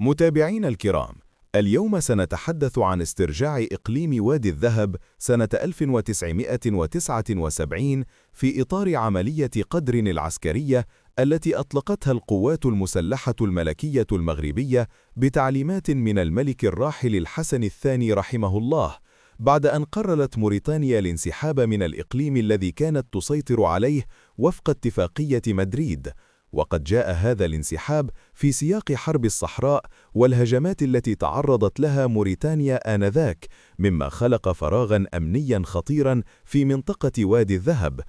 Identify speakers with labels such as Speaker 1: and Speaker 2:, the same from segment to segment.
Speaker 1: متابعين الكرام، اليوم سنتحدث عن استرجاع إقليم وادي الذهب سنة 1979 في إطار عملية قدر العسكرية التي أطلقتها القوات المسلحة الملكية المغربية بتعليمات من الملك الراحل الحسن الثاني رحمه الله، بعد أن قررت موريتانيا الانسحاب من الإقليم الذي كانت تسيطر عليه وفق اتفاقية مدريد. وقد جاء هذا الانسحاب في سياق حرب الصحراء والهجمات التي تعرضت لها موريتانيا آنذاك، مما خلق فراغاً أمنياً خطيراً في منطقة وادي الذهب.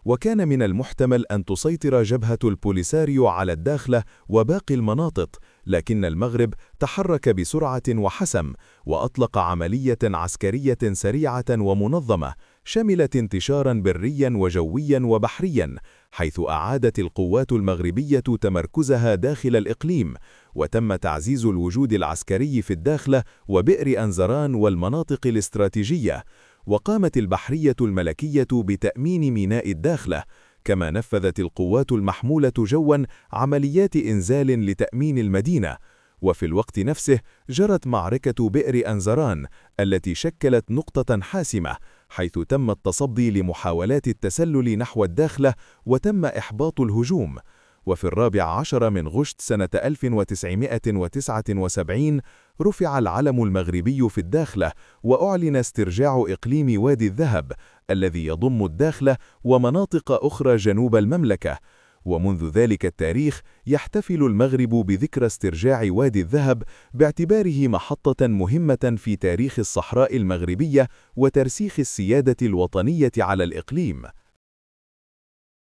Speaker 1: وكان من المحتمل أن تسيطر جبهة البوليساريو على الداخلة وباقي المناطق، لكن المغرب تحرك بسرعة وحسم، وأطلق عملية عسكرية سريعة ومنظمة شملت انتشاراً برياً وجوياً وبحرياً، حيث أعادت القوات المغربية تمركزها داخل الإقليم، وتم تعزيز الوجود العسكري في الداخلة وبئر أنزران والمناطق الاستراتيجية. وقامت البحرية الملكية بتأمين ميناء الداخلة، كما نفذت القوات المحمولة جواً عمليات إنزال لتأمين المدينة. وفي الوقت نفسه جرت معركة بئر أنزران التي شكلت نقطة حاسمة، حيث تم التصدي لمحاولات التسلل نحو الداخلة وتم إحباط الهجوم. وفي 14 من غشت سنة 1979 رفع العلم المغربي في الداخلة، وأعلن استرجاع إقليم وادي الذهب الذي يضم الداخلة ومناطق أخرى جنوب المملكة. ومنذ ذلك التاريخ يحتفل المغرب بذكرى استرجاع وادي الذهب باعتباره محطة مهمة في تاريخ الصحراء المغربية وترسيخ السيادة الوطنية على الإقليم.